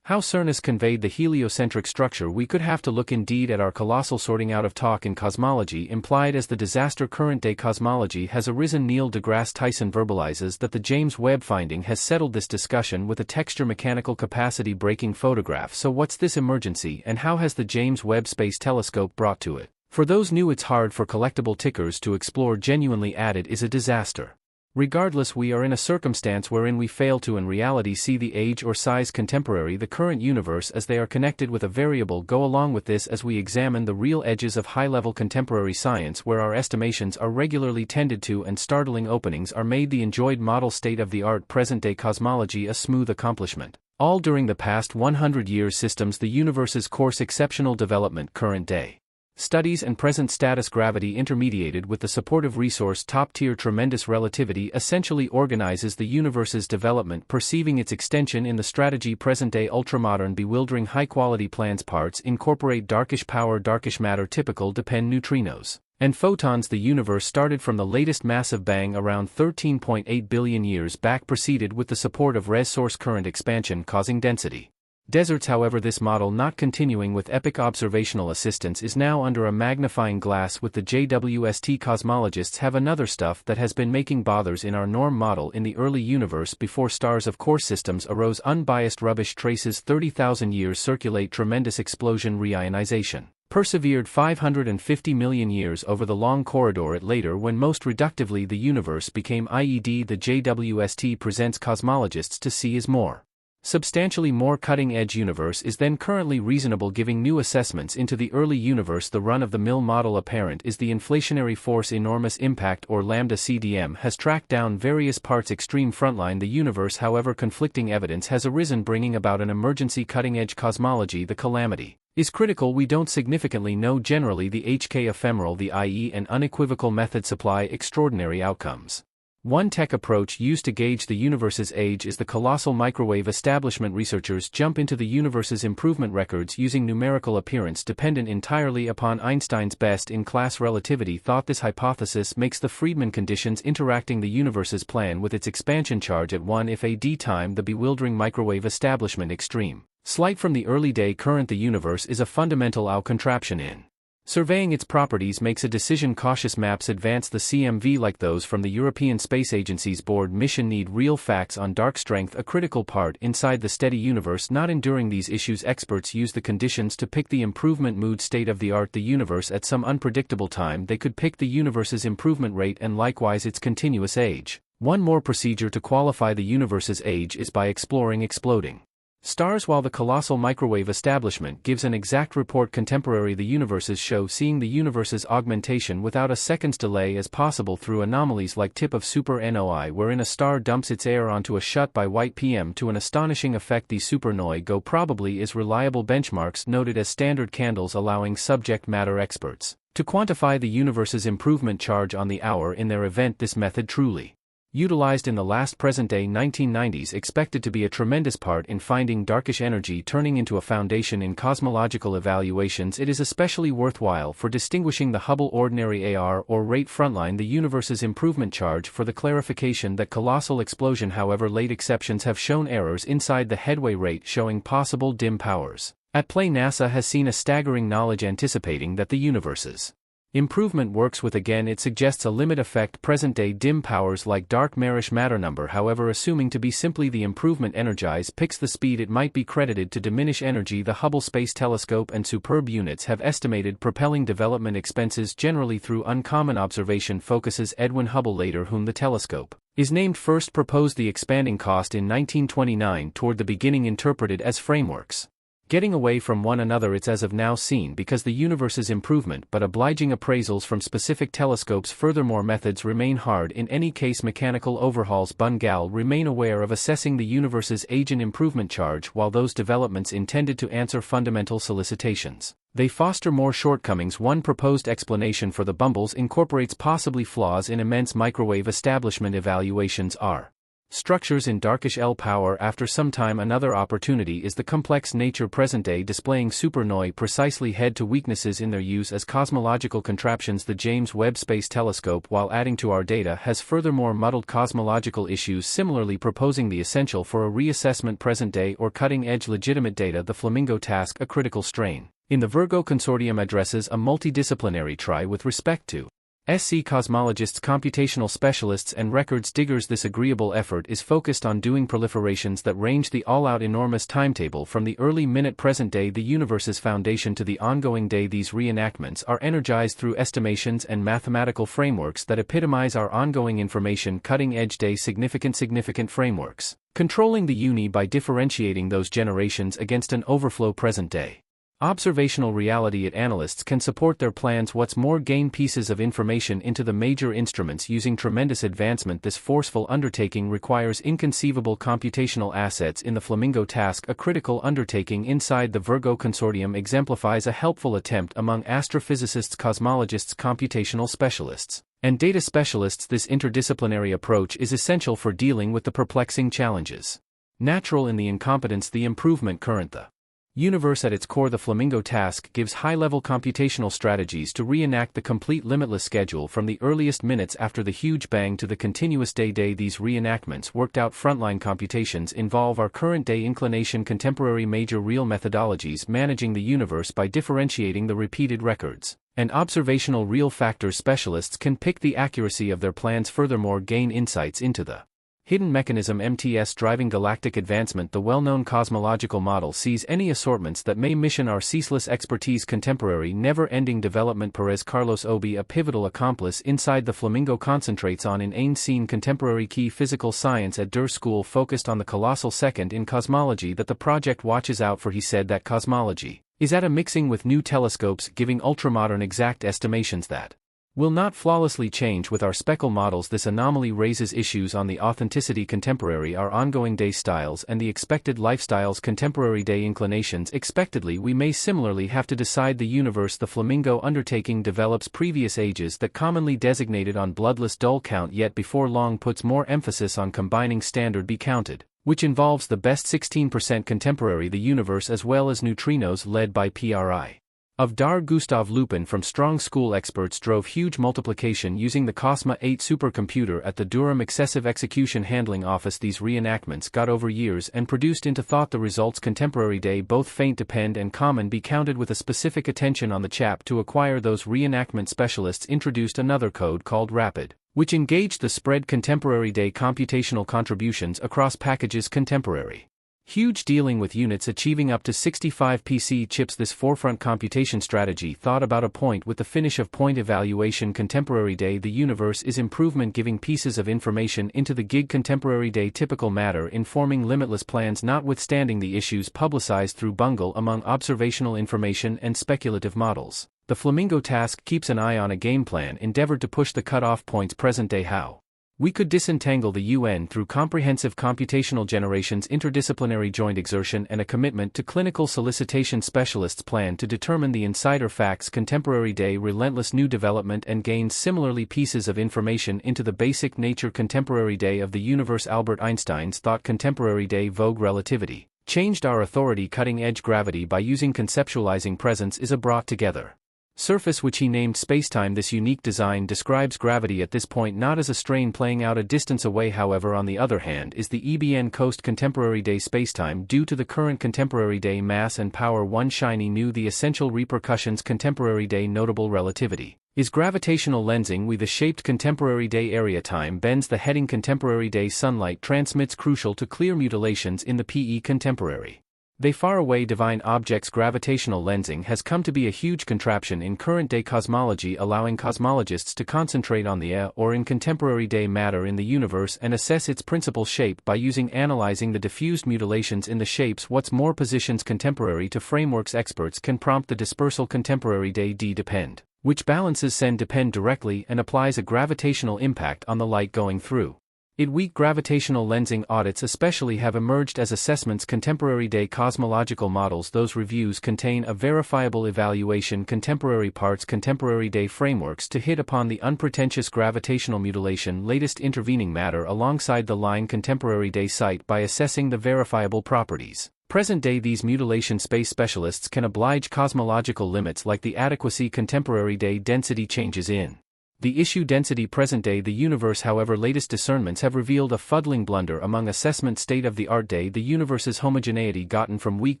How CERN conveyed the heliocentric structure. We could have to look indeed at our colossal sorting out of talk in cosmology implied as the disaster current-day cosmology has arisen. Neil deGrasse Tyson verbalizes that the James Webb finding has settled this discussion with a texture mechanical capacity breaking photograph. So what's this emergency and how has the James Webb Space Telescope brought to it? For those new, it's hard for collectible tickers to explore. Genuinely added is a disaster. Regardless, we are in a circumstance wherein we fail to in reality see the age or size contemporary the current universe as they are connected with a variable. Go along with this as we examine the real edges of high-level contemporary science where our estimations are regularly tended to and startling openings are made. The enjoyed model state-of-the-art present-day cosmology a smooth accomplishment. All during the past 100 years systems the universe's course exceptional development current day. Studies and present status gravity intermediated with the supportive resource top-tier tremendous relativity essentially organizes the universe's development perceiving its extension in the strategy present-day ultramodern bewildering high-quality plans parts incorporate darkish power darkish matter typical depend neutrinos and photons. The universe started from the latest massive bang around 13.8 billion years back proceeded with the support of res source current expansion causing density deserts. However, this model not continuing with epic observational assistance is now under a magnifying glass with the JWST. Cosmologists have another stuff that has been making bothers in our norm model in the early universe before stars of course systems arose unbiased rubbish traces 30,000 years circulate tremendous explosion reionization persevered 550 million years over the long corridor it later when most reductively the universe became IED. The JWST presents cosmologists to see is more substantially more cutting-edge universe is then currently reasonable giving new assessments into the early universe. The run-of-the-mill model apparent is the inflationary force enormous impact or lambda CDM has tracked down various parts extreme frontline the universe. However, conflicting evidence has arisen bringing about an emergency cutting-edge cosmology. The calamity is critical. We don't significantly know generally the HK ephemeral the IE and unequivocal method supply extraordinary outcomes. One tech approach used to gauge the universe's age is the colossal microwave establishment. Researchers jump into the universe's improvement records using numerical appearance dependent entirely upon Einstein's best-in-class relativity thought. This hypothesis makes the Friedman conditions interacting the universe's plan with its expansion charge at 1 if AD time the bewildering microwave establishment extreme slight from the early day current. The universe is a fundamental OW contraption in surveying its properties makes a decision cautious. Maps advance the CMV like those from the European Space Agency's board mission need real facts on dark strength a critical part inside the steady universe not enduring these issues. Experts use the conditions to pick the improvement mood state of the art the universe at some unpredictable time. They could pick the universe's improvement rate and likewise its continuous age. One more procedure to qualify the universe's age is by exploring exploding stars. While the colossal microwave establishment gives an exact report contemporary the universes show seeing the universe's augmentation without a second's delay as possible through anomalies like tip of supernova wherein a star dumps its air onto a shut by white PM to an astonishing effect. These supernovae go probably is reliable benchmarks noted as standard candles allowing subject matter experts to quantify the universe's improvement charge on the hour in their event. This method truly utilized in the last present-day 1990s expected to be a tremendous part in finding darkish energy turning into a foundation in cosmological evaluations. It is especially worthwhile for distinguishing the Hubble ordinary AR or rate frontline the universe's improvement charge for the clarification that colossal explosion. However, late exceptions have shown errors inside the headway rate showing possible dim powers at play. NASA has seen a staggering knowledge anticipating that the universe's improvement works with again it suggests a limit effect present-day dim powers like dark marish matter number. However, assuming to be simply the improvement energize picks the speed it might be credited to diminish energy. The Hubble Space Telescope and superb units have estimated propelling development expenses generally through uncommon observation focuses. Edwin Hubble later whom the telescope is named first proposed the expanding cost in 1929 toward the beginning interpreted as frameworks getting away from one another. It's as of now seen because the universe's improvement but obliging appraisals from specific telescopes. Furthermore, methods remain hard in any case. Mechanical overhauls Bungal remain aware of assessing the universe's age and improvement charge while those developments intended to answer fundamental solicitations they foster more shortcomings. One proposed explanation for the bumbles incorporates possibly flaws in immense microwave establishment evaluations are structures in darkish L power. After some time, another opportunity is the complex nature present day displaying supernovae precisely head to weaknesses in their use as cosmological contraptions. The James Webb Space Telescope, while adding to our data, has furthermore muddled cosmological issues, similarly proposing the essential for a reassessment present day or cutting edge legitimate data. The Flamingo task, a critical strain in the Virgo Consortium, addresses a multidisciplinary try with respect to SC cosmologists, computational specialists and records diggers. This agreeable effort is focused on doing proliferations that range the all-out enormous timetable from the early minute present day, the universe's foundation, to the ongoing day. These reenactments are energized through estimations and mathematical frameworks that epitomize our ongoing information cutting-edge day significant frameworks, controlling the uni by differentiating those generations against an overflow present day observational reality. It analysts can support their plans. What's more, gain pieces of information into the major instruments using tremendous advancement. This forceful undertaking requires inconceivable computational assets. In the Flamingo task, a critical undertaking inside the Virgo Consortium, exemplifies a helpful attempt among astrophysicists, cosmologists, computational specialists, and data specialists. This interdisciplinary approach is essential for dealing with the perplexing challenges natural in the incompetence, the improvement current, the universe at its core. The Flamingo task gives high-level computational strategies to reenact the complete limitless schedule from the earliest minutes after the huge bang to the continuous day. These reenactments, worked out frontline computations, involve our current day inclination, contemporary major real methodologies managing the universe by differentiating the repeated records, and observational real factors. Specialists can pick the accuracy of their plans, furthermore gain insights into the hidden mechanism MTS driving galactic advancement. The well-known cosmological model sees any assortments that may mission our ceaseless expertise, contemporary never-ending development. Perez Carlos Obi, a pivotal accomplice inside the Flamingo, concentrates on in scene contemporary key physical science at Der School, focused on the colossal second in cosmology that the project watches out for. He said that cosmology is at a mixing with new telescopes, giving ultramodern exact estimations that will not flawlessly change with our speckle models. This anomaly raises issues on the authenticity contemporary, our ongoing day styles, and the expected lifestyles contemporary day inclinations. Expectedly, we may similarly have to decide the universe. The Flamingo undertaking develops previous ages that commonly designated on bloodless dull count, yet before long puts more emphasis on combining standard be counted, which involves the best 16% contemporary the universe as well as neutrinos, led by PRI of Dar Gustav Lupin from strong school experts drove huge multiplication using the Cosma 8 supercomputer at the Durham Excessive Execution Handling Office. These reenactments got over years and produced into thought the results contemporary day, both faint depend and common be counted, with a specific attention on the chap. To acquire those reenactment, specialists introduced another code called Rapid, which engaged the spread contemporary day computational contributions across packages contemporary huge, dealing with units achieving up to 65 PC chips. This forefront computation strategy thought about a point with the finish of point evaluation contemporary day. The universe is improvement, giving pieces of information into the gig contemporary day typical matter, informing limitless plans notwithstanding the issues publicized through bungle among observational information and speculative models. The Flamingo task keeps an eye on a game plan endeavored to push the cutoff points present day. How we could disentangle the UN through comprehensive computational generations, interdisciplinary joint exertion, and a commitment to clinical solicitation. Specialists plan to determine the insider facts contemporary day, relentless new development, and gains similarly pieces of information into the basic nature contemporary day of the universe. Albert Einstein's thought contemporary day vogue relativity changed our authority cutting-edge gravity by using conceptualizing presence is a brought together surface which he named spacetime. This unique design describes gravity at this point not as a strain playing out a distance away, however, on the other hand, is the EBN coast contemporary day spacetime due to the current contemporary day mass and power. One shiny new the essential repercussions contemporary day notable relativity is gravitational lensing. We the shaped contemporary day area time bends the heading contemporary day sunlight transmits crucial to clear mutilations in the PE contemporary. They far away divine objects. Gravitational lensing has come to be a huge contraption in current-day cosmology, allowing cosmologists to concentrate on the or in contemporary-day matter in the universe and assess its principal shape by analyzing the diffused mutilations in the shapes. What's more, positions contemporary to frameworks. Experts can prompt the dispersal contemporary-day d-depend, which balances sen-depend directly and applies a gravitational impact on the light going through Weak gravitational lensing audits especially have emerged as assessments contemporary day cosmological models. Those reviews contain a verifiable evaluation contemporary parts contemporary day frameworks to hit upon the unpretentious gravitational mutilation latest intervening matter alongside the line contemporary day site by assessing the verifiable properties. Present day these mutilation space specialists can oblige cosmological limits like the adequacy contemporary day density changes in the issue density present day the universe. However, latest discernments have revealed a fuddling blunder among assessment state-of-the-art day the universe's homogeneity gotten from weak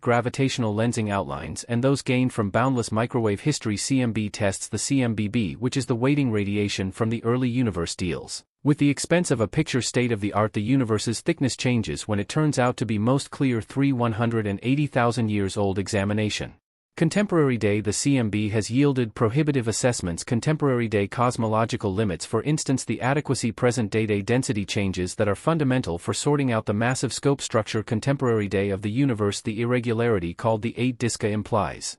gravitational lensing outlines and those gained from boundless microwave history CMB tests the CMBB, which is the weighting radiation from the early universe, deals with the expense of a picture state-of-the-art the universe's thickness changes when it turns out to be most clear 180,000 years old examination. Contemporary day the CMB has yielded prohibitive assessments contemporary day cosmological limits, for instance the adequacy present day density changes that are fundamental for sorting out the massive scope structure contemporary day of the universe. The irregularity called the 8 Diska implies